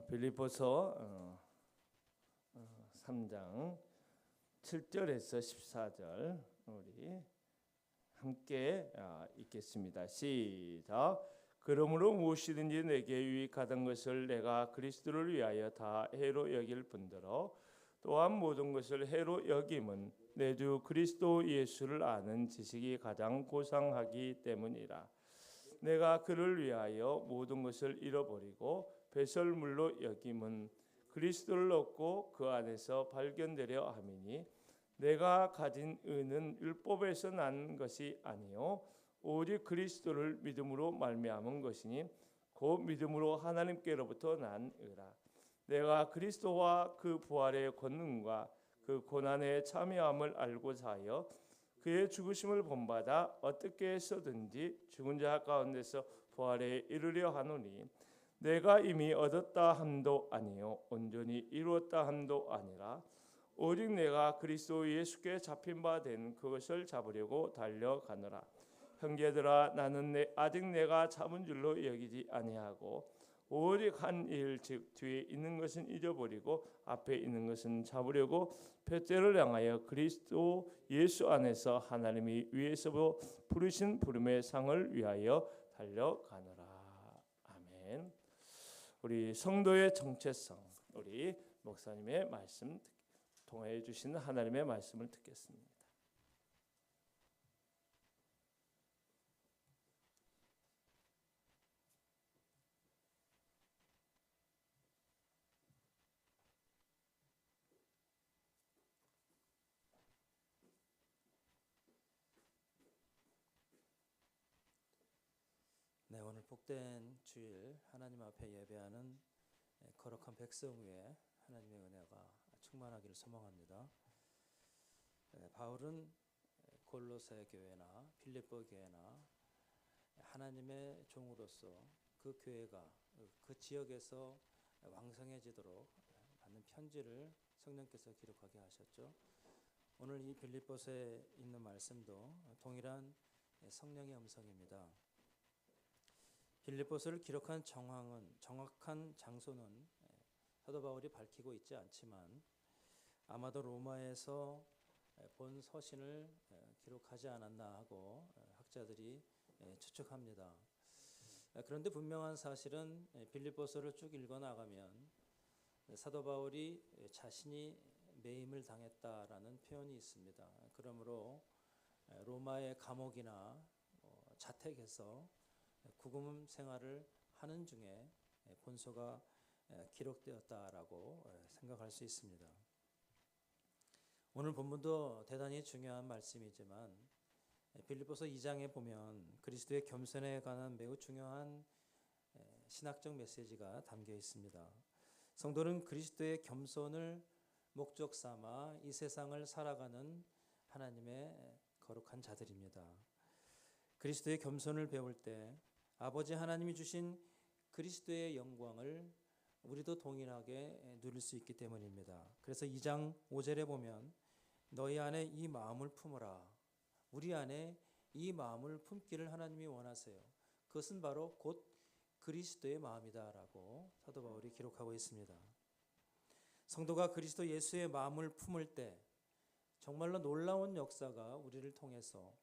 빌립보서 3장 7절에서 14절 우리 함께 읽겠습니다. 시작. 그러므로 무엇이든지 내게 유익하던 것을 내가 그리스도를 위하여 다 해로 여길 뿐더러 또한 모든 것을 해로 여김은 내 주 그리스도 예수를 아는 지식이 가장 고상하기 때문이라. 내가 그를 위하여 모든 것을 잃어버리고 배설물로 여김은 그리스도를 얻고 그 안에서 발견되려 함이니 내가 가진 의는 율법에서 난 것이 아니요 오직 그리스도를 믿음으로 말미암은 것이니 곧 믿음으로 하나님께로부터 난 의라. 내가 그리스도와 그 부활의 권능과 그 고난에 참여함을 알고자 하여 그의 죽으심을 본받아 어떻게 해서든지 죽은 자 가운데서 부활에 이르려 하노니 내가 이미 얻었다 함도 아니요 온전히 이루었다 함도 아니라 오직 내가 그리스도 예수께 잡힌 바 된 그것을 잡으려고 달려가노라. 형제들아 나는 아직 내가 잡은 줄로 여기지 아니하고 오직 한 일 즉 뒤에 있는 것은 잊어버리고 앞에 있는 것은 잡으려고 푯대를 향하여 그리스도 예수 안에서 하나님이 위에서 부르신 부름의 상을 위하여 달려가노라. 아멘. 우리 성도의 정체성, 우리 목사님의 말씀 통해 주시는 하나님의 말씀을 듣겠습니다. 네, 오늘 복된 주일 하나님 앞에 예배하는 거룩한 백성 위에 하나님의 은혜가 충만하기를 소망합니다. 바울은 골로새 교회나 빌립보 교회나 하나님의 종으로서 그 교회가 그 지역에서 왕성해지도록 받는 편지를 성령께서 기록하게 하셨죠. 오늘 이 빌립보서에 있는 말씀도 동일한 성령의 음성입니다. 빌립보서를 기록한 정황은 정확한 장소는 사도 바울이 밝히고 있지 않지만 아마도 로마에서 본 서신을 기록하지 않았나 하고 학자들이 추측합니다. 그런데 분명한 사실은 빌립보서를 쭉 읽어나가면 사도 바울이 자신이 매임을 당했다라는 표현이 있습니다. 그러므로 로마의 감옥이나 자택에서 구금 생활을 하는 중에 본서가 기록되었다라고 생각할 수 있습니다. 오늘 본문도 대단히 중요한 말씀이지만 빌립보서 2장에 보면 그리스도의 겸손에 관한 매우 중요한 신학적 메시지가 담겨 있습니다. 성도는 그리스도의 겸손을 목적 삼아 이 세상을 살아가는 하나님의 거룩한 자들입니다. 그리스도의 겸손을 배울 때 아버지 하나님이 주신 그리스도의 영광을 우리도 동일하게 누릴 수 있기 때문입니다. 그래서 2장 5절에 보면 너희 안에 이 마음을 품으라. 우리 안에 이 마음을 품기를 하나님이 원하세요. 그것은 바로 곧 그리스도의 마음이다라고 사도 바울이 기록하고 있습니다. 성도가 그리스도 예수의 마음을 품을 때 정말로 놀라운 역사가 우리를 통해서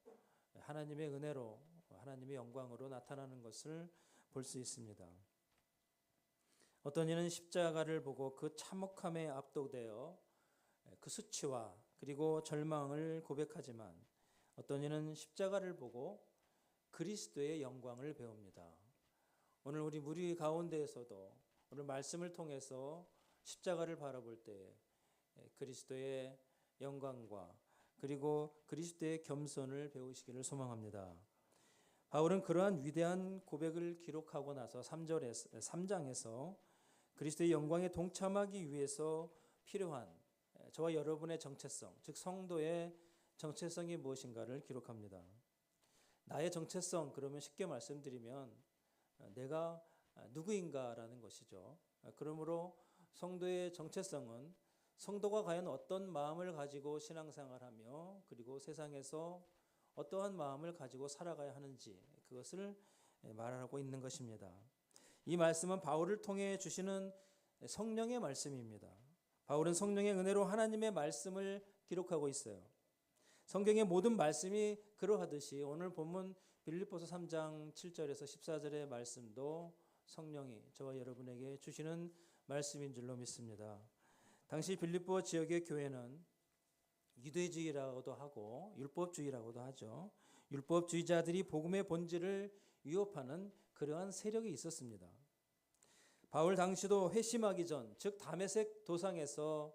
하나님의 은혜로 하나님의 영광으로 나타나는 것을 볼 수 있습니다. 어떤 이는 십자가를 보고 그 참혹함에 압도되어 그 수치와 그리고 절망을 고백하지만 어떤 이는 십자가를 보고 그리스도의 영광을 배웁니다. 오늘 우리 무리 가운데에서도 오늘 말씀을 통해서 십자가를 바라볼 때 그리스도의 영광과 그리고 그리스도의 겸손을 배우시기를 소망합니다. 바울은 그러한 위대한 고백을 기록하고 나서 3장에서 그리스도의 영광에 동참하기 위해서 필요한 저와 여러분의 정체성, 즉 성도의 정체성이 무엇인가를 기록합니다. 나의 정체성, 그러면 쉽게 말씀드리면 내가 누구인가라는 것이죠. 그러므로 성도의 정체성은 성도가 과연 어떤 마음을 가지고 신앙생활하며 그리고 세상에서 어떠한 마음을 가지고 살아가야 하는지 그것을 말하고 있는 것입니다. 이 말씀은 바울을 통해 주시는 성령의 말씀입니다. 바울은 성령의 은혜로 하나님의 말씀을 기록하고 있어요. 성경의 모든 말씀이 그러하듯이 오늘 본문 빌립보서 3장 7절에서 14절의 말씀도 성령이 저와 여러분에게 주시는 말씀인 줄로 믿습니다. 당시 빌립보 지역의 교회는 유대주의라고도 하고 율법주의라고도 하죠. 율법주의자들이 복음의 본질을 위협하는 그러한 세력이 있었습니다. 바울 당시도 회심하기 전, 즉 다메섹 도상에서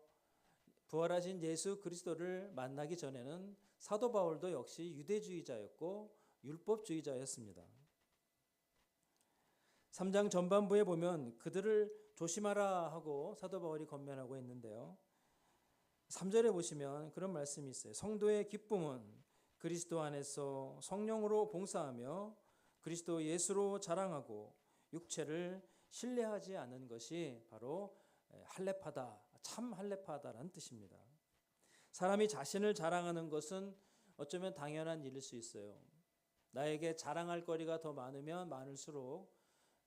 부활하신 예수 그리스도를 만나기 전에는 사도 바울도 역시 유대주의자였고 율법주의자였습니다. 3장 전반부에 보면 그들을 조심하라 하고 사도 바울이 권면하고 있는데요. 3절에 보시면 그런 말씀이 있어요. 성도의 기쁨은 그리스도 안에서 성령으로 봉사하며 그리스도 예수로 자랑하고 육체를 신뢰하지 않는 것이 바로 할례파다, 참 할례파다라는 뜻입니다. 사람이 자신을 자랑하는 것은 어쩌면 당연한 일일 수 있어요. 나에게 자랑할 거리가 더 많으면 많을수록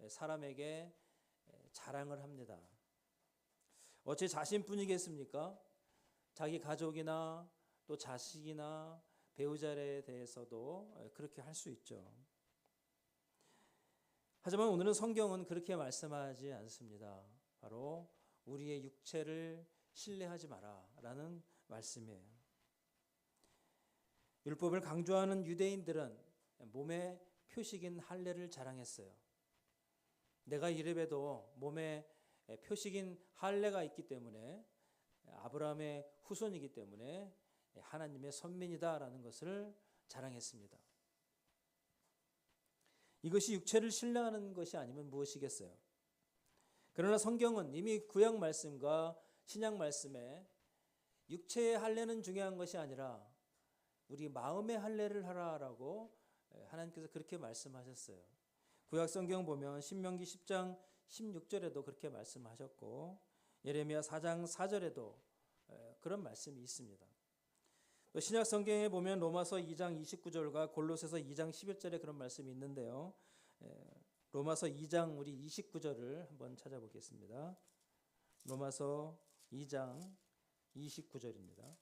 사람에게 자랑을 합니다. 어째 자신뿐이겠습니까? 자기 가족이나 또 자식이나 배우자에 대해서도 그렇게 할 수 있죠. 하지만 오늘은 성경은 그렇게 말씀하지 않습니다. 바로 우리의 육체를 신뢰하지 마라 라는 말씀이에요. 율법을 강조하는 유대인들은 몸의 표식인 할례를 자랑했어요. 내가 이래봬도 몸에 표식인 할례가 있기 때문에 아브라함의 후손이기 때문에 하나님의 선민이다라는 것을 자랑했습니다. 이것이 육체를 신뢰하는 것이 아니면 무엇이겠어요? 그러나 성경은 이미 구약 말씀과 신약 말씀에 육체의 할례는 중요한 것이 아니라 우리 마음의 할례를 하라라고 하나님께서 그렇게 말씀하셨어요. 구약 성경 보면 신명기 10장 16절에도 그렇게 말씀하셨고 예레미야 4장 4절에도 그런 말씀이 있습니다. 또 신약 성경에 보면 로마서 2장 29절과 골로새서 2장 11절에 그런 말씀이 있는데요. 로마서 2장 우리 29절을 한번 찾아보겠습니다. 로마서 2장 29절입니다.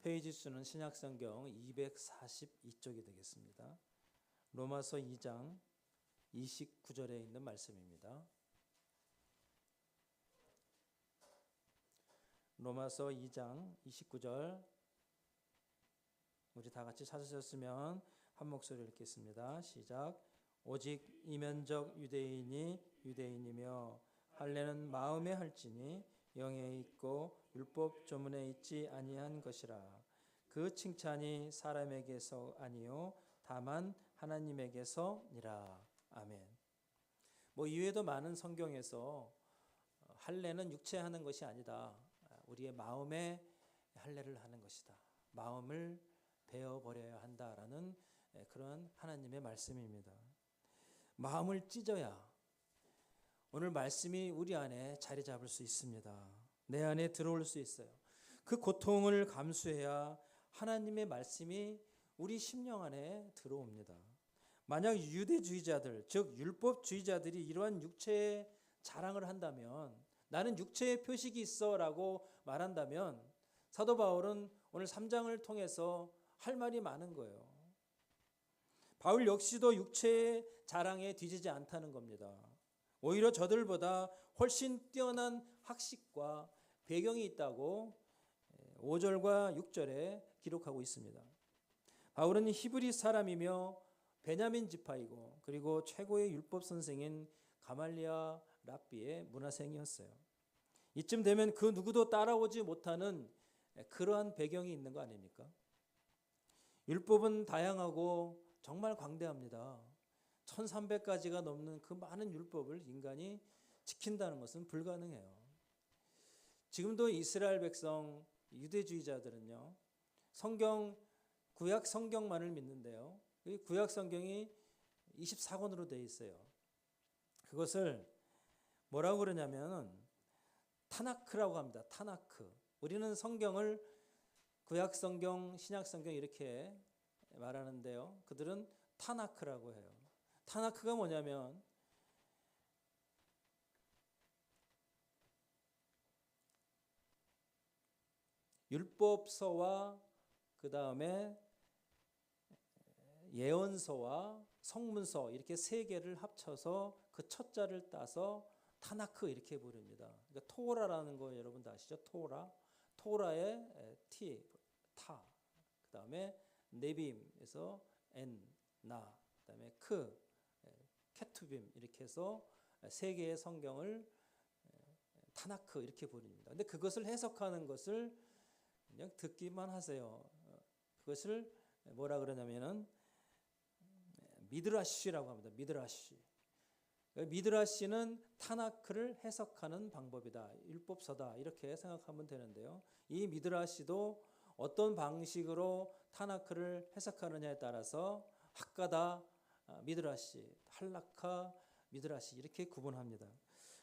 페이지 수는 신약 성경 242쪽이 되겠습니다. 로마서 2장 29절에 있는 말씀입니다. 로마서 2장 29절 우리 다 같이 찾으셨으면 한 목소리로 읽겠습니다. 시작. 오직 이면적 유대인이 유대인이며 할례는 마음에 할지니 영에 있고 율법 조문에 있지 아니한 것이라. 그 칭찬이 사람에게서 아니요 다만 하나님에게서니라. 아멘. 이외에도 많은 성경에서 할례는 육체하는 것이 아니다. 우리의 마음에 할례를 하는 것이다. 마음을 베어버려야 한다라는 그런 하나님의 말씀입니다. 마음을 찢어야 오늘 말씀이 우리 안에 자리 잡을 수 있습니다. 내 안에 들어올 수 있어요. 그 고통을 감수해야 하나님의 말씀이 우리 심령 안에 들어옵니다. 만약 유대주의자들, 즉 율법주의자들이 이러한 육체의 자랑을 한다면 나는 육체의 표식이 있어라고 말한다면 사도 바울은 오늘 3장을 통해서 할 말이 많은 거예요. 바울 역시도 육체의 자랑에 뒤지지 않다는 겁니다. 오히려 저들보다 훨씬 뛰어난 학식과 배경이 있다고 5절과 6절에 기록하고 있습니다. 바울은 히브리 사람이며 베냐민 지파이고 그리고 최고의 율법 선생인 가말리아 랍비의 문화생이었어요. 이쯤 되면 그 누구도 따라오지 못하는 그러한 배경이 있는 거 아닙니까? 율법은 다양하고 정말 광대합니다. 1300가지가 넘는 그 많은 율법을 인간이 지킨다는 것은 불가능해요. 지금도 이스라엘 백성 유대주의자들은요. 구약 성경만을 믿는데요. 구약 성경이 24권으로 되어 있어요. 그것을 뭐라고 그러냐면 타나크라고 합니다. 타나크. 우리는 성경을 구약 성경, 신약 성경 이렇게 말하는데요. 그들은 타나크라고 해요. 타나크가 뭐냐면 율법서와 그 다음에 예언서와 성문서 이렇게 세 개를 합쳐서 그 첫 자를 따서 타나크 이렇게 부릅니다. 그러니까 토라라는 거 여러분도 아시죠? 토라의 티, 타, 그 다음에 네빔에서 나, 그 다음에 케투빔 이렇게 해서 세 개의 성경을 타나크 이렇게 부릅니다. 근데 그것을 해석하는 것을 그냥 듣기만 하세요. 그것을 뭐라 그러냐면은 미드라시라고 합니다. 미드라시는 타나크를 해석하는 방법이다. 율법서다. 이렇게 생각하면 되는데요. 이 미드라시도 어떤 방식으로 타나크를 해석하느냐에 따라서 학가다 미드라시, 할라카 미드라시 이렇게 구분합니다.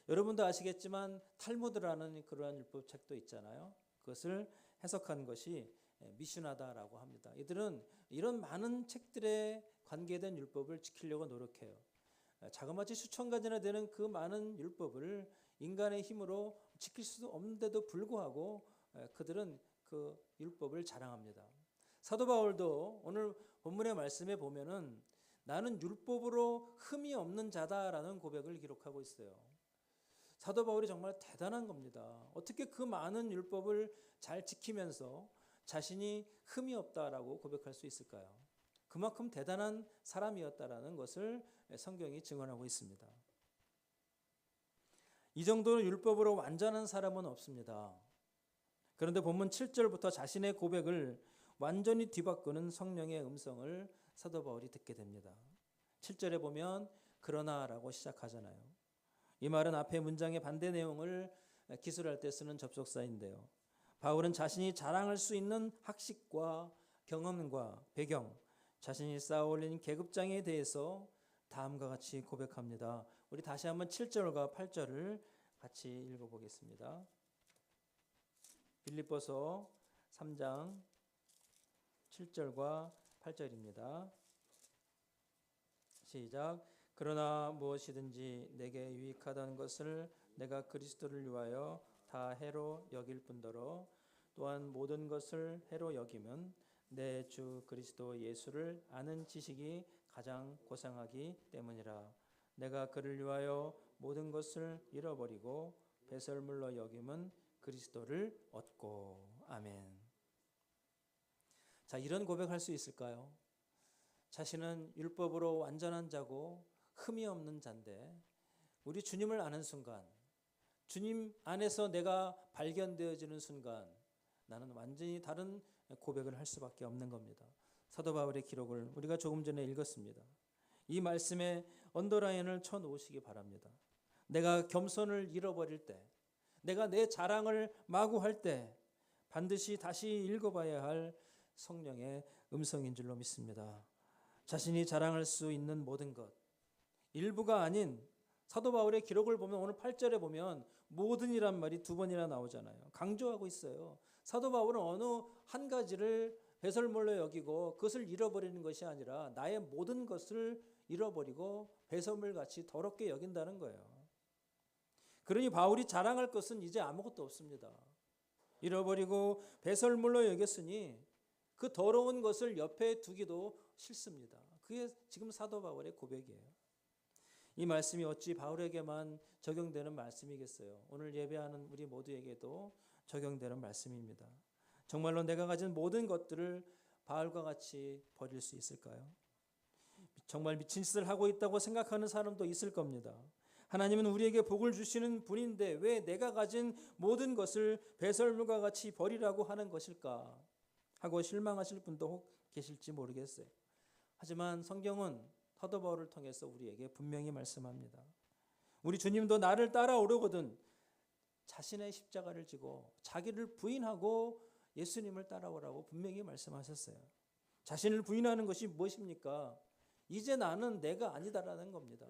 여러분도 아시겠지만 탈무드라는 그러한 율법책도 있잖아요. 그것을 해석한 것이 미슈나다라고 합니다. 이들은 이런 많은 책들에 관계된 율법을 지키려고 노력해요. 자그마치 수천 가지나 되는 그 많은 율법을 인간의 힘으로 지킬 수 없는데도 불구하고 그들은 그 율법을 자랑합니다. 사도 바울도 오늘 본문의 말씀에 보면은 나는 율법으로 흠이 없는 자다라는 고백을 기록하고 있어요. 사도 바울이 정말 대단한 겁니다. 어떻게 그 많은 율법을 잘 지키면서 자신이 흠이 없다라고 고백할 수 있을까요? 그만큼 대단한 사람이었다라는 것을 성경이 증언하고 있습니다. 이 정도로 율법으로 완전한 사람은 없습니다. 그런데 본문 7절부터 자신의 고백을 완전히 뒤바꾸는 성령의 음성을 사도 바울이 듣게 됩니다. 7절에 보면 그러나라고 시작하잖아요. 이 말은 앞의 문장의 반대 내용을 기술할 때 쓰는 접속사인데요. 바울은 자신이 자랑할 수 있는 학식과 경험과 배경, 자신이 쌓아올린 계급장에 대해서 다음과 같이 고백합니다. 우리 다시 한번 7절과 8절을 같이 읽어보겠습니다. 빌립보서 3장 7절과 8절입니다. 시작. 그러나 무엇이든지 내게 유익하다는 것을 내가 그리스도를 위하여 다 해로 여길 뿐더러 또한 모든 것을 해로 여기면 내 주 그리스도 예수를 아는 지식이 가장 고상하기 때문이라. 내가 그를 위하여 모든 것을 잃어버리고 배설물로 여김은 그리스도를 얻고. 아멘. 자, 이런 고백할 수 있을까요? 자신은 율법으로 완전한 자고 흠이 없는 자인데 우리 주님을 아는 순간, 주님 안에서 내가 발견되어지는 순간 나는 완전히 다른 고백을 할 수밖에 없는 겁니다. 사도 바울의 기록을 우리가 조금 전에 읽었습니다. 이 말씀에 언더라인을 쳐놓으시기 바랍니다. 내가 겸손을 잃어버릴 때, 내가 내 자랑을 마구 할 때 반드시 다시 읽어봐야 할 성령의 음성인 줄로 믿습니다. 자신이 자랑할 수 있는 모든 것, 일부가 아닌 사도 바울의 기록을 보면 오늘 8절에 보면 모든이란 말이 두 번이나 나오잖아요. 강조하고 있어요. 사도 바울은 어느 한 가지를 배설물로 여기고 그것을 잃어버리는 것이 아니라 나의 모든 것을 잃어버리고 배설물같이 더럽게 여긴다는 거예요. 그러니 바울이 자랑할 것은 이제 아무것도 없습니다. 잃어버리고 배설물로 여겼으니 그 더러운 것을 옆에 두기도 싫습니다. 그게 지금 사도 바울의 고백이에요. 이 말씀이 어찌 바울에게만 적용되는 말씀이겠어요? 오늘 예배하는 우리 모두에게도 적용되는 말씀입니다. 정말로 내가 가진 모든 것들을 바울과 같이 버릴 수 있을까요? 정말 미친 짓을 하고 있다고 생각하는 사람도 있을 겁니다. 하나님은 우리에게 복을 주시는 분인데 왜 내가 가진 모든 것을 배설물과 같이 버리라고 하는 것일까 하고 실망하실 분도 혹 계실지 모르겠어요. 하지만 성경은 사도 바울을 통해서 우리에게 분명히 말씀합니다. 우리 주님도 나를 따라오려거든 자신의 십자가를 지고 자기를 부인하고 예수님을 따라오라고 분명히 말씀하셨어요. 자신을 부인하는 것이 무엇입니까? 이제 나는 내가 아니다라는 겁니다.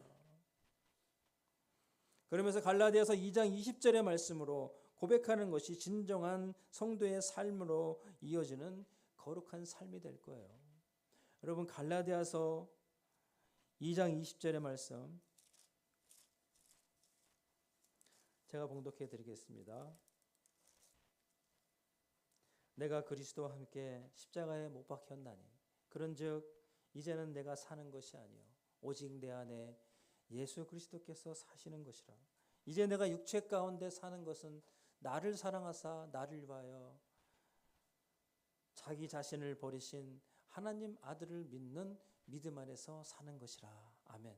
그러면서 갈라디아서 2장 20절의 말씀으로 고백하는 것이 진정한 성도의 삶으로 이어지는 거룩한 삶이 될 거예요. 여러분 갈라디아서 2장 20절의 말씀 제가 봉독해 드리겠습니다. 내가 그리스도와 함께 십자가에 못 박혔나니 그런즉 이제는 내가 사는 것이 아니요 오직 내 안에 예수 그리스도께서 사시는 것이라. 이제 내가 육체 가운데 사는 것은 나를 사랑하사 나를 위하여 자기 자신을 버리신 하나님 아들을 믿는 믿음 안에서 사는 것이라. 아멘.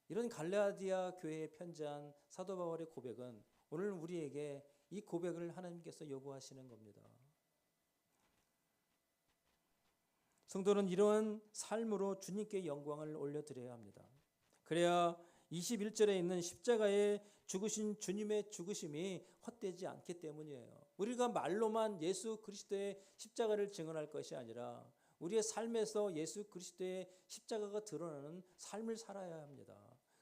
이런 갈라디아 교회에 편지한 사도 바울의 고백은 오늘 우리에게 이 고백을 하나님께서 요구하시는 겁니다. 성도는 이러한 삶으로 주님께 영광을 올려드려야 합니다. 그래야 21절에 있는 십자가에 죽으신 주님의 죽으심이 헛되지 않기 때문이에요. 우리가 말로만 예수 그리스도의 십자가를 증언할 것이 아니라 우리의 삶에서 예수 그리스도의 십자가가 드러나는 삶을 살아야 합니다.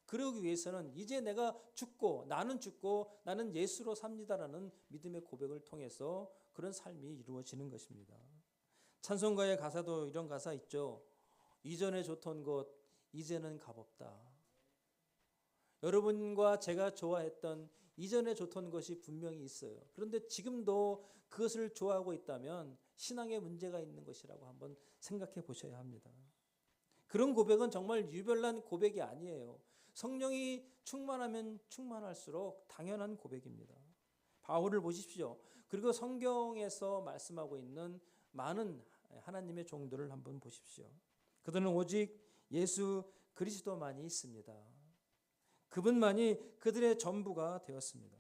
그러기 위해서는 이제 내가 죽고 나는 예수로 삽니다라는 믿음의 고백을 통해서 그런 삶이 이루어지는 것입니다. 찬송가의 가사도 이런 가사 있죠. 이전에 좋던 곳 이제는 값없다. 여러분과 제가 좋아했던 이전에 좋던 것이 분명히 있어요. 그런데 지금도 그것을 좋아하고 있다면 신앙에 문제가 있는 것이라고 한번 생각해 보셔야 합니다. 그런 고백은 정말 유별난 고백이 아니에요. 성령이 충만하면 충만할수록 당연한 고백입니다. 바울을 보십시오. 그리고 성경에서 말씀하고 있는 많은 하나님의 종들을 한번 보십시오. 그들은 오직 예수 그리스도만이 있습니다. 그분만이 그들의 전부가 되었습니다.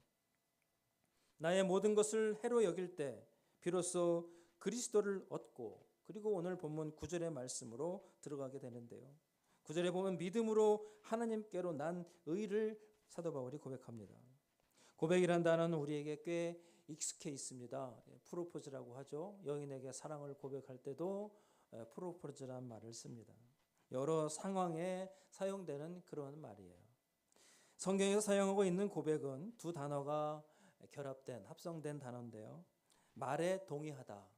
나의 모든 것을 해로 여길 때 비로소 그리스도를 얻고 그리고 오늘 본문 9절의 말씀으로 들어가게 되는데요. 9절에 보면 믿음으로 하나님께로 난 의를 사도 바울이 고백합니다. 고백이란 단어는 우리에게 꽤 익숙해 있습니다. 프로포즈라고 하죠. 여인에게 사랑을 고백할 때도 프로포즈란 말을 씁니다. 여러 상황에 사용되는 그런 말이에요. 성경에서 사용하고 있는 고백은 두 단어가 결합된 합성된 단어인데요. 말에 동의하다.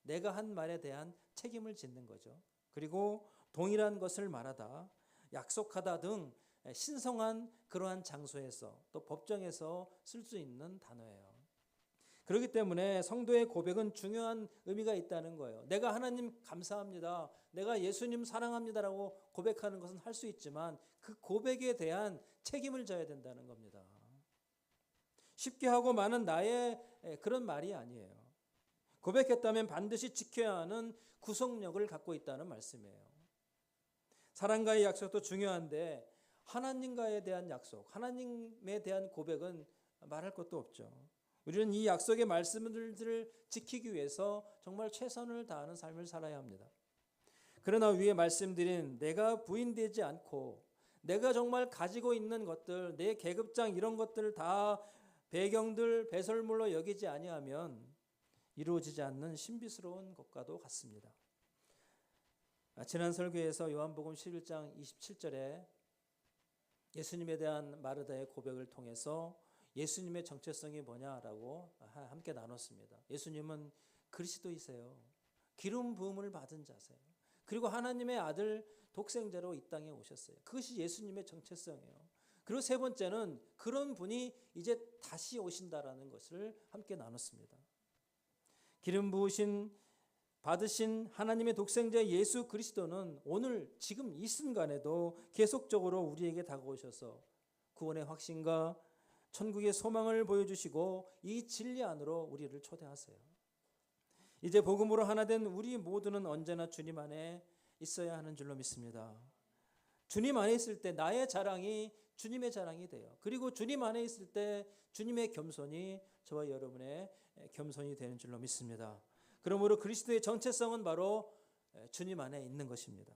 내가 한 말에 대한 책임을 짓는 거죠. 그리고 동일한 것을 말하다, 약속하다 등 신성한 그러한 장소에서 또 법정에서 쓸 수 있는 단어예요. 그렇기 때문에 성도의 고백은 중요한 의미가 있다는 거예요. 내가 하나님 감사합니다. 내가 예수님 사랑합니다라고 고백하는 것은 할 수 있지만 그 고백에 대한 책임을 져야 된다는 겁니다. 쉽게 하고 마는 나의 그런 말이 아니에요. 고백했다면 반드시 지켜야 하는 구속력을 갖고 있다는 말씀이에요. 사랑과의 약속도 중요한데 하나님과에 대한 약속, 하나님에 대한 고백은 말할 것도 없죠. 우리는 이 약속의 말씀들을 지키기 위해서 정말 최선을 다하는 삶을 살아야 합니다. 그러나 위에 말씀드린 내가 부인되지 않고 내가 정말 가지고 있는 것들, 내 계급장 이런 것들을 다 배경들, 배설물로 여기지 아니하면 이루어지지 않는 신비스러운 것과도 같습니다. 지난 설교에서 요한복음 11장 27절에 예수님에 대한 마르다의 고백을 통해서 예수님의 정체성이 뭐냐라고 함께 나눴습니다. 예수님은 그리스도이세요. 기름 부음을 받은 자세요. 그리고 하나님의 아들 독생자로 이 땅에 오셨어요. 그것이 예수님의 정체성이에요. 그리고 세 번째는 그런 분이 이제 다시 오신다라는 것을 함께 나눴습니다. 기름 부으신 받으신 하나님의 독생자 예수 그리스도는 오늘 지금 이 순간에도 계속적으로 우리에게 다가오셔서 구원의 확신과 천국의 소망을 보여주시고 이 진리 안으로 우리를 초대하세요. 이제 복음으로 하나 된 우리 모두는 언제나 주님 안에 있어야 하는 줄로 믿습니다. 주님 안에 있을 때 나의 자랑이 주님의 자랑이 돼요. 그리고 주님 안에 있을 때 주님의 겸손이 저와 여러분의 겸손이 되는 줄로 믿습니다. 그러므로 그리스도의 정체성은 바로 주님 안에 있는 것입니다.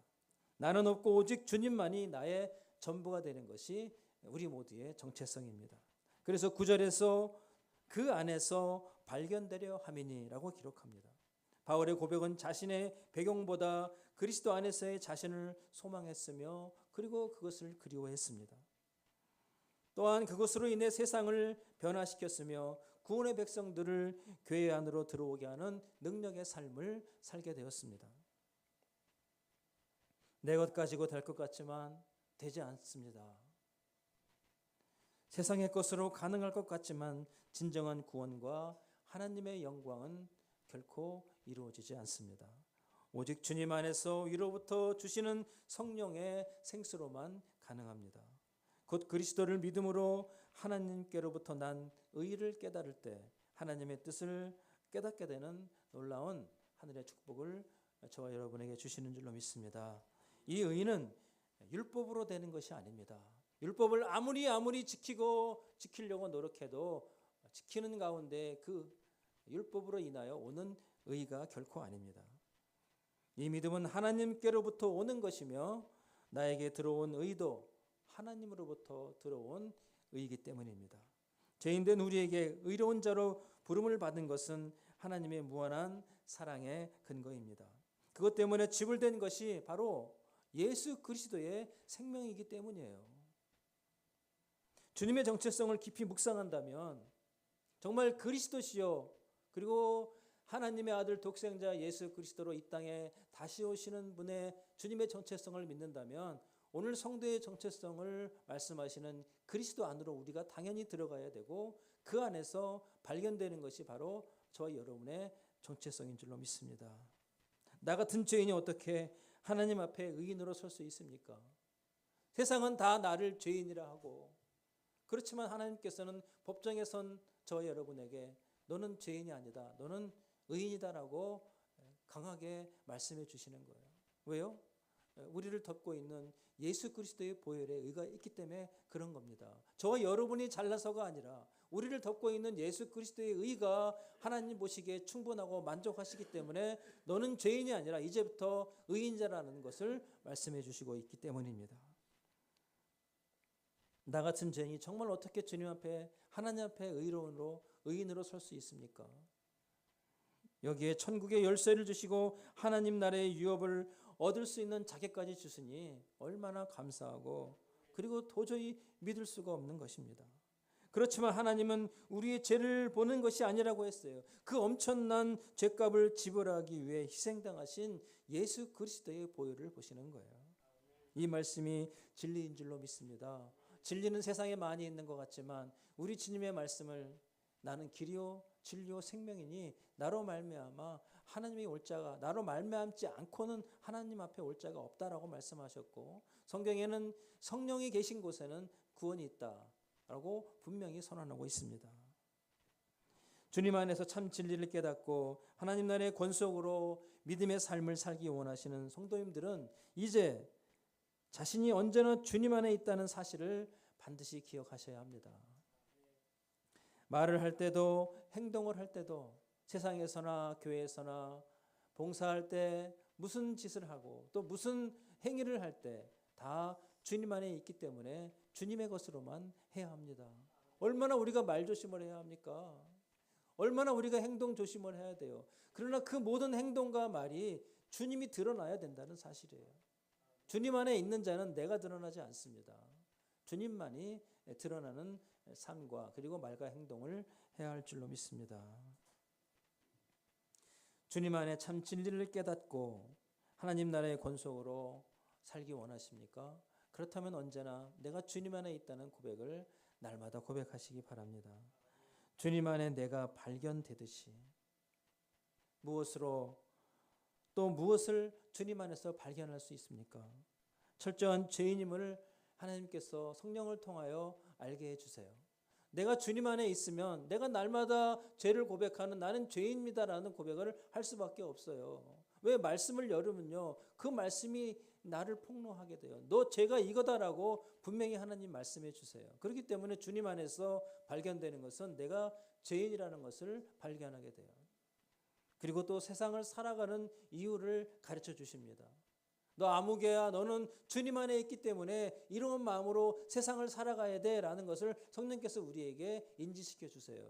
나는 없고 오직 주님만이 나의 전부가 되는 것이 우리 모두의 정체성입니다. 그래서 9절에서 그 안에서 발견되려 함이니라고 기록합니다. 바울의 고백은 자신의 배경보다 그리스도 안에서의 자신을 소망했으며 그리고 그것을 그리워했습니다. 또한 그것으로 인해 세상을 변화시켰으며 구원의 백성들을 교회 안으로 들어오게 하는 능력의 삶을 살게 되었습니다. 내 것 가지고 될 것 같지만 되지 않습니다. 세상의 것으로 가능할 것 같지만 진정한 구원과 하나님의 영광은 결코 이루어지지 않습니다. 오직 주님 안에서 위로부터 주시는 성령의 생수로만 가능합니다. 곧 그리스도를 믿음으로 하나님께로부터 난 의를 깨달을 때 하나님의 뜻을 깨닫게 되는 놀라운 하늘의 축복을 저와 여러분에게 주시는 줄로 믿습니다. 이 의는 율법으로 되는 것이 아닙니다. 율법을 아무리 지키려고 노력해도 지키는 가운데 그 율법으로 인하여 오는 의가 결코 아닙니다. 이 믿음은 하나님께로부터 오는 것이며 나에게 들어온 의도 하나님으로부터 들어온 의이기 때문입니다. 죄인된 우리에게 의로운 자로 부름을 받은 것은 하나님의 무한한 사랑의 근거입니다. 그것 때문에 지불된 것이 바로 예수 그리스도의 생명이기 때문이에요. 주님의 정체성을 깊이 묵상한다면 정말 그리스도시요 그리고 하나님의 아들 독생자 예수 그리스도로 이 땅에 다시 오시는 분의 주님의 정체성을 믿는다면 오늘 성도의 정체성을 말씀하시는 그리스도 안으로 우리가 당연히 들어가야 되고 그 안에서 발견되는 것이 바로 저와 여러분의 정체성인 줄로 믿습니다. 나 같은 죄인이 어떻게 하나님 앞에 의인으로 설 수 있습니까? 세상은 다 나를 죄인이라 하고 그렇지만 하나님께서는 법정에 선 저와 여러분에게 너는 죄인이 아니다. 너는 의인이다라고 강하게 말씀해 주시는 거예요. 왜요? 우리를 덮고 있는 예수 그리스도의 보혈의 의가 있기 때문에 그런 겁니다. 저와 여러분이 잘나서가 아니라 우리를 덮고 있는 예수 그리스도의 의가 하나님 보시기에 충분하고 만족하시기 때문에 너는 죄인이 아니라 이제부터 의인자라는 것을 말씀해 주시고 있기 때문입니다. 나 같은 죄인이 정말 어떻게 주님 앞에 하나님 앞에 의인으로 설 수 있습니까? 여기에 천국의 열쇠를 주시고 하나님 나라의 유업을 얻을 수 있는 자격까지 주시니 얼마나 감사하고 그리고 도저히 믿을 수가 없는 것입니다. 그렇지만 하나님은 우리의 죄를 보는 것이 아니라고 했어요. 그 엄청난 죄값을 지불하기 위해 희생당하신 예수 그리스도의 보혈을 보시는 거예요. 이 말씀이 진리인 줄로 믿습니다. 진리는 세상에 많이 있는 것 같지만 우리 주님의 말씀을 나는 길이요 진리요 생명이니 나로 말미암아 하나님이 올 자가 나로 말미암지 않고는 하나님 앞에 올 자가 없다라고 말씀하셨고 성경에는 성령이 계신 곳에는 구원이 있다라고 분명히 선언하고 있습니다. 주님 안에서 참 진리를 깨닫고 하나님 나라의 권속으로 믿음의 삶을 살기 원하시는 성도님들은 이제 자신이 언제나 주님 안에 있다는 사실을 반드시 기억하셔야 합니다. 말을 할 때도 행동을 할 때도 세상에서나 교회에서나 봉사할 때 무슨 짓을 하고 또 무슨 행위를 할 때 다 주님 안에 있기 때문에 주님의 것으로만 해야 합니다. 얼마나 우리가 말 조심을 해야 합니까? 얼마나 우리가 행동 조심을 해야 돼요. 그러나 그 모든 행동과 말이 주님이 드러나야 된다는 사실이에요. 주님 안에 있는 자는 내가 드러나지 않습니다. 주님만이 드러나는 삶과 그리고 말과 행동을 해야 할 줄로 믿습니다. 주님 안에 참 진리를 깨닫고 하나님 나라의 권속으로 살기 원하십니까? 그렇다면 언제나 내가 주님 안에 있다는 고백을 날마다 고백하시기 바랍니다. 주님 안에 내가 발견되듯이 무엇을 주님 안에서 발견할 수 있습니까? 철저한 죄인임을 하나님께서 성령을 통하여 알게 해주세요. 내가 주님 안에 있으면 내가 날마다 죄를 고백하는 나는 죄인입니다라는 고백을 할 수밖에 없어요. 왜? 말씀을 열으면요 그 말씀이 나를 폭로하게 돼요. 너 죄가 이거다라고 분명히 하나님 말씀해 주세요. 그렇기 때문에 주님 안에서 발견되는 것은 내가 죄인이라는 것을 발견하게 돼요. 그리고 또 세상을 살아가는 이유를 가르쳐 주십니다. 너 아무개야 너는 주님 안에 있기 때문에 이런 마음으로 세상을 살아가야 돼라는 것을 성령께서 우리에게 인지시켜 주세요.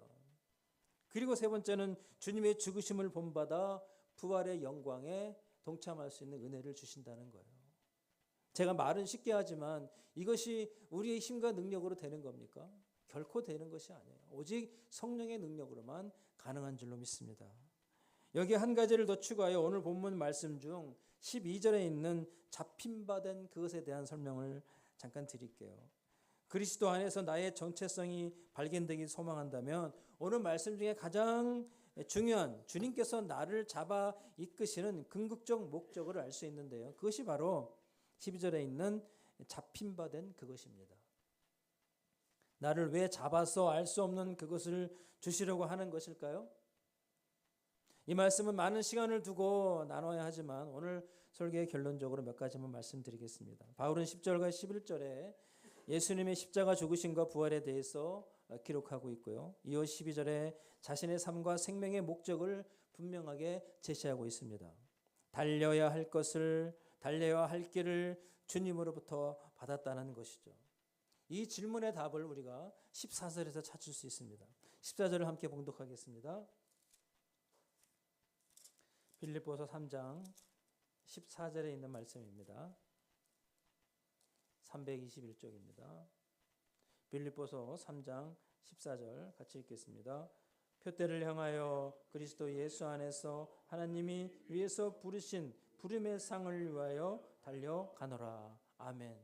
그리고 세 번째는 주님의 죽으심을 본받아 부활의 영광에 동참할 수 있는 은혜를 주신다는 거예요. 제가 말은 쉽게 하지만 이것이 우리의 힘과 능력으로 되는 겁니까? 결코 되는 것이 아니에요. 오직 성령의 능력으로만 가능한 줄로 믿습니다. 여기 한 가지를 더 추가하여 오늘 본문 말씀 중 12절에 있는 잡힌 바 된 그것에 대한 설명을 잠깐 드릴게요. 그리스도 안에서 나의 정체성이 발견되기 소망한다면 오늘 말씀 중에 가장 중요한 주님께서 나를 잡아 이끄시는 궁극적 목적을 알 수 있는데요. 그것이 바로 12절에 있는 잡힌 바 된 그것입니다. 나를 왜 잡아서 알 수 없는 그것을 주시려고 하는 것일까요? 이 말씀은 많은 시간을 두고 나눠야 하지만 오늘 설교의 결론적으로 몇 가지만 말씀드리겠습니다. 바울은 10절과 11절에 예수님의 십자가 죽으심과 부활에 대해서 기록하고 있고요. 이어 12절에 자신의 삶과 생명의 목적을 분명하게 제시하고 있습니다. 달려야 할 것을, 달려야 할 길을 주님으로부터 받았다는 것이죠. 이 질문의 답을 우리가 14절에서 찾을 수 있습니다. 14절을 함께 봉독하겠습니다. 빌립보서 3장 14절에 있는 말씀입니다. 321쪽입니다. 빌립보서 3장 14절 같이 읽겠습니다. 표대를 향하여 그리스도 예수 안에서 하나님이 위에서 부르신 부름의 상을 위하여 달려가노라. 아멘.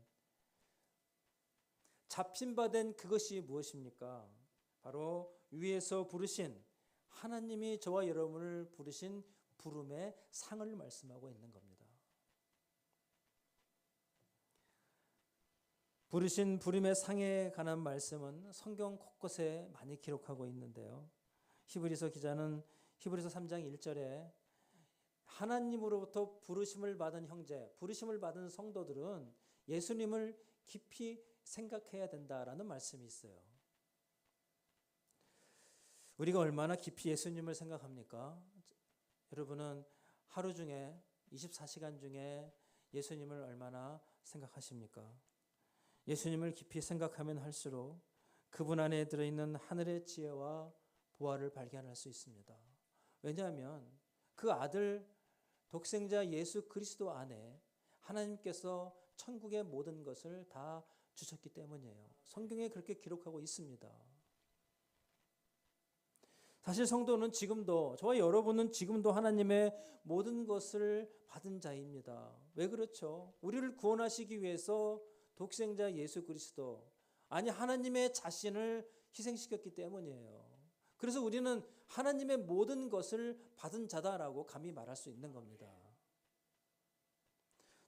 잡힌 바 된 그것이 무엇입니까? 바로 위에서 부르신 하나님이 저와 여러분을 부르신 부름의 상을 말씀하고 있는 겁니다. 부르신 부름의 상에 관한 말씀은 성경 곳곳에 많이 기록하고 있는데요. 히브리서 기자는 히브리서 3장 1절에 하나님으로부터 부르심을 받은 형제, 부르심을 받은 성도들은 예수님을 깊이 생각해야 된다라는 말씀이 있어요. 우리가 얼마나 깊이 예수님을 생각합니까? 여러분은 하루 중에 24시간 중에 예수님을 얼마나 생각하십니까? 예수님을 깊이 생각하면 할수록 그분 안에 들어있는 하늘의 지혜와 보화를 발견할 수 있습니다. 왜냐하면 그 아들 독생자 예수 그리스도 안에 하나님께서 천국의 모든 것을 다 주셨기 때문이에요. 성경에 그렇게 기록하고 있습니다. 사실 성도는 지금도, 저와 여러분은 지금도 하나님의 모든 것을 받은 자입니다. 왜 그렇죠? 우리를 구원하시기 위해서 독생자 예수 그리스도, 아니 하나님의 자신을 희생시켰기 때문이에요. 그래서 우리는 하나님의 모든 것을 받은 자다라고 감히 말할 수 있는 겁니다.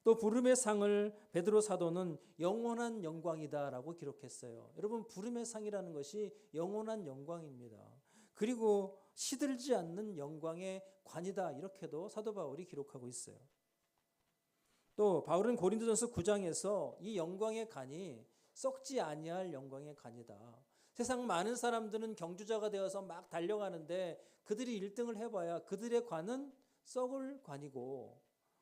또 부름의 상을 베드로 사도는 영원한 영광이다라고 기록했어요. 여러분, 부름의 상이라는 것이 영원한 영광입니다. 그리고 시들지 않는 영광의 관이다, 이렇게도 사도 바울이 기록하고 있어요. 또 바울은 고린도전서 9장에서 이 영광의 관이 썩지 아니할 영광의 관이다. 세상 많은 사람들은 경주자가 되어서 막 달려가는데 그들이 1등을 해봐야 그들의 관은 썩을 관이고,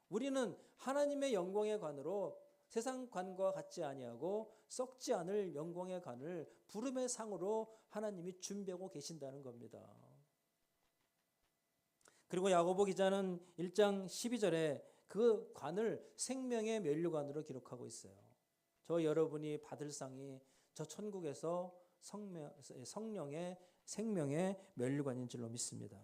우리는 하나님의 영광의 관으로 세상 관과 같지 아니하고 썩지 않을 영광의 관을 부름의 상으로 하나님이 준비하고 계신다는 겁니다. 그리고 야고보 기자는 1장 12절에 그 관을 생명의 면류관으로 기록하고 있어요. 저 여러분이 받을 상이 저 천국에서 성령의 생명의 면류관인 줄로 믿습니다.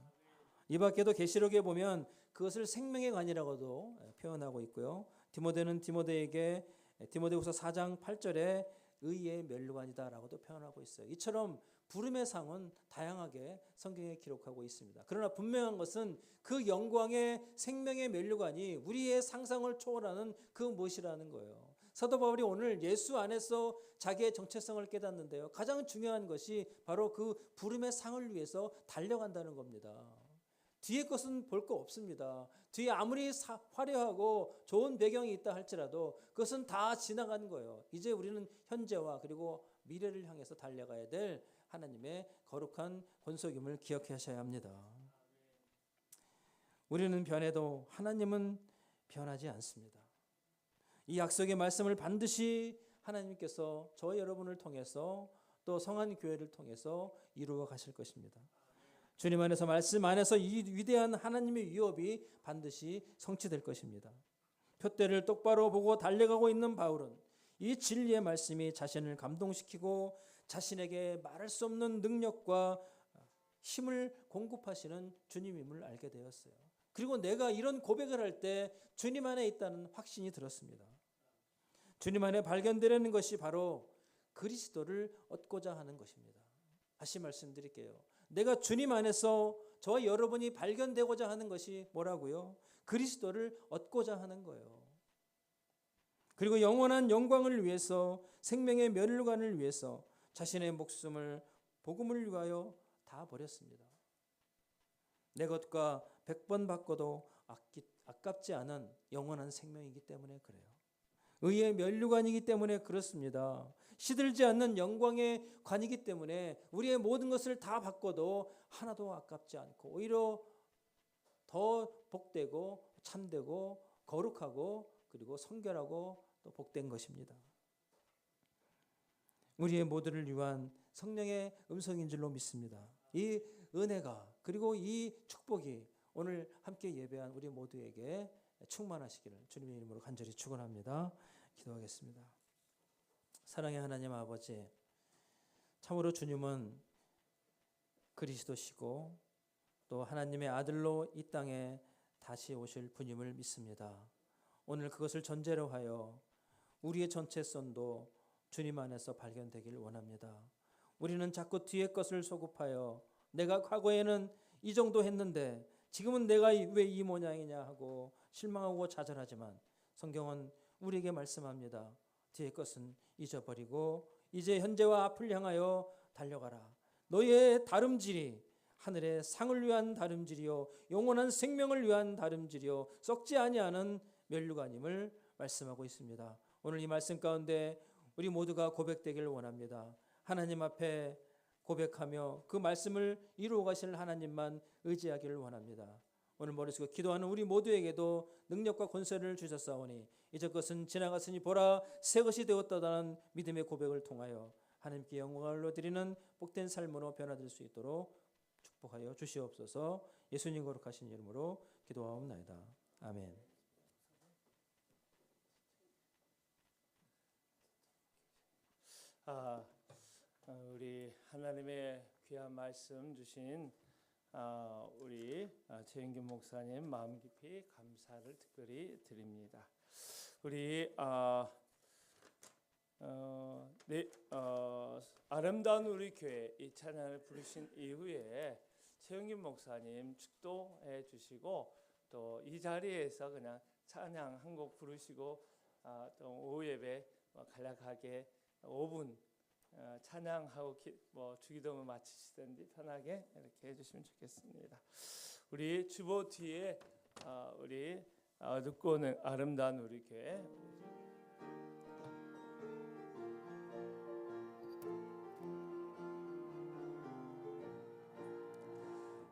이 밖에도 계시록에 보면 그것을 생명의 관이라고도 표현하고 있고요. 디모데는 디모데에게 디모데후서 4장 8절에 의의 면류관이다라고도 표현하고 있어요. 이처럼 부름의 상은 다양하게 성경에 기록하고 있습니다. 그러나 분명한 것은 그 영광의 생명의 면류관이 우리의 상상을 초월하는 그 무엇이라는 거예요. 사도 바울이 오늘 예수 안에서 자기의 정체성을 깨닫는데요. 가장 중요한 것이 바로 그 부름의 상을 위해서 달려간다는 겁니다. 뒤에 것은 볼 거 없습니다. 뒤에 아무리 화려하고 좋은 배경이 있다 할지라도 그것은 다 지나간 거예요. 이제 우리는 현재와 그리고 미래를 향해서 달려가야 될 하나님의 거룩한 권속임을 기억하셔야 합니다. 우리는 변해도 하나님은 변하지 않습니다. 이 약속의 말씀을 반드시 하나님께서 저와 여러분을 통해서 또 성한 교회를 통해서 이루어 가실 것입니다. 주님 안에서, 말씀 안에서 이 위대한 하나님의 위협이 반드시 성취될 것입니다. 표대를 똑바로 보고 달려가고 있는 바울은 이 진리의 말씀이 자신을 감동시키고 자신에게 말할 수 없는 능력과 힘을 공급하시는 주님임을 알게 되었어요. 그리고 내가 이런 고백을 할 때 주님 안에 있다는 확신이 들었습니다. 주님 안에 발견되려는 것이 바로 그리스도를 얻고자 하는 것입니다. 다시 말씀드릴게요. 내가 주님 안에서 저와 여러분이 발견되고자 하는 것이 뭐라고요? 그리스도를 얻고자 하는 거예요. 그리고 영원한 영광을 위해서, 생명의 멸류관을 위해서 자신의 목숨을 복음을 위하여 다 버렸습니다. 내 것과 100번 바꿔도 아깝지 않은 영원한 생명이기 때문에 그래요. 의의 멸류관이기 때문에 그렇습니다. 시들지 않는 영광의 관이기 때문에 우리의 모든 것을 다 바꿔도 하나도 아깝지 않고 오히려 더 복되고 참되고 거룩하고 그리고 성결하고 또 복된 것입니다. 우리의 모두를 위한 성령의 음성인 줄로 믿습니다. 이 은혜가 그리고 이 축복이 오늘 함께 예배한 우리 모두에게 충만하시기를 주님의 이름으로 간절히 축원합니다. 기도하겠습니다. 사랑의 하나님 아버지, 참으로 주님은 그리스도시고 또 하나님의 아들로 이 땅에 다시 오실 분임을 믿습니다. 오늘 그것을 전제로 하여 우리의 정체성도 주님 안에서 발견되길 원합니다. 우리는 자꾸 뒤의 것을 소급하여 내가 과거에는 이 정도 했는데 지금은 내가 왜 이 모양이냐 하고 실망하고 좌절하지만 성경은 우리에게 말씀합니다. 뒤의 것은 잊어버리고 이제 현재와 앞을 향하여 달려가라. 너의 다름질이 하늘의 상을 위한 다름질이요 영원한 생명을 위한 다름질이요 썩지 아니하는 멸류관임을 말씀하고 있습니다. 오늘 이 말씀 가운데 우리 모두가 고백되기를 원합니다. 하나님 앞에 고백하며 그 말씀을 이루어 가실 하나님만 의지하기를 원합니다. 오늘 머릿속에 기도하는 우리 모두에게도 능력과 권세를 주셨사오니 이제 것은 지나갔으니 보라 새 것이 되었다는 믿음의 고백을 통하여 하나님께 영광을 드리는 복된 삶으로 변화될 수 있도록 축복하여 주시옵소서. 예수님 거룩하신 이름으로 기도하옵나이다. 아멘. 우리 하나님의 귀한 말씀 주신 우리 최영균 목사님 마음 깊이 감사를 특별히 드립니다. 우리 아름다운 우리 교회 이 찬양을 부르신 이후에 최영균 목사님 축도해 주시고 또 이 자리에서 그냥 찬양 한 곡 부르시고 또 오후 예배 간략하게 5분 찬양하고 주기도문 마치시든지 편하게 이렇게 해주시면 좋겠습니다. 우리 주보 뒤에 우리 어둡고 아름다운 우리 교회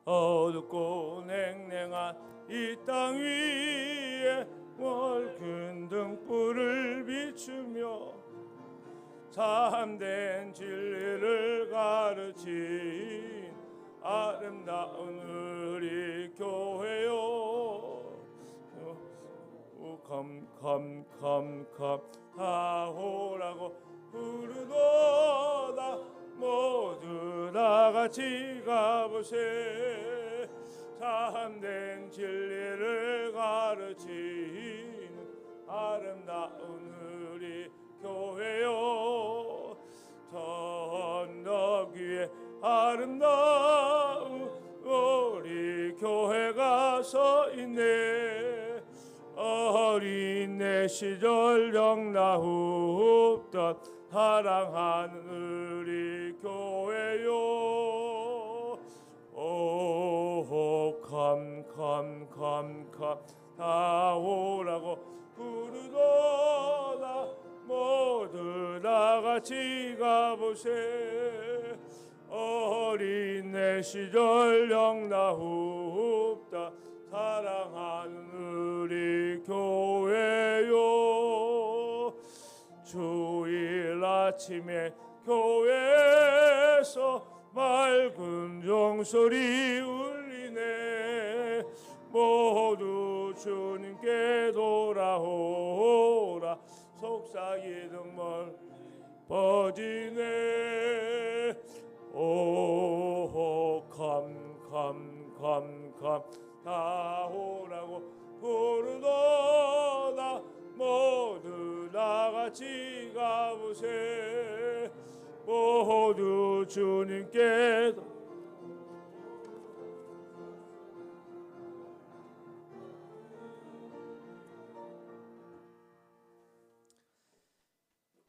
어둡고 냉랭한 이 땅 위에 맑은 등불을 비추며 참된 진리를 가르친 아름다운 우리 교회요 하오라고 부르도다 모두 다같이 가보세 참된 진리를 가르치는 아름다운 우리 교회요 저 언덕 위에 아름다운 우리 교회가 서 있네 어린 내 시절 영나후던 사랑하는 우리 교회요 오 컴 나오라고 부르도다 모두 다같이 가보세 어린 내 시절 영나후다 사랑하는 우리 교회요 주일 아침에 교회에서 맑은 종소리 울리네 모두 주님께 돌아오라 속삭이던 멀 퍼지네 오 컴 나오라고 부르도다 모두 다같이 같이 가보세. 모두 주님께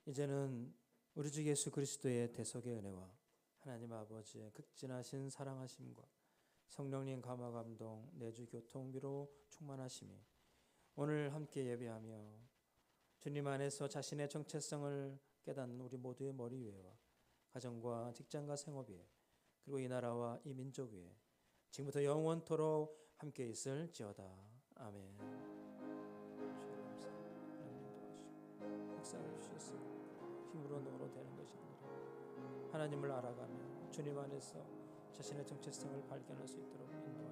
이제는 우리 주 예수 그리스도의 대속의 은혜와 하나님 아버지의 극진하신 사랑하심과 성령님 감화 감동 내주 교통비로 충만하심이 오늘 함께 예배하며 주님 안에서 자신의 정체성을 깨닫는 우리 모두의 머리 위에와 가정과 직장과 생업 위에 그리고 이 나라와 이 민족 위에 지금부터 영원토록 함께 있을지어다. 아멘. 역사를 주셨으니 힘으로 노로 되는 것이 아니라 하나님을 알아가며 주님 안에서 자신의 정체성을 발견할 수 있도록 인도하옵소서.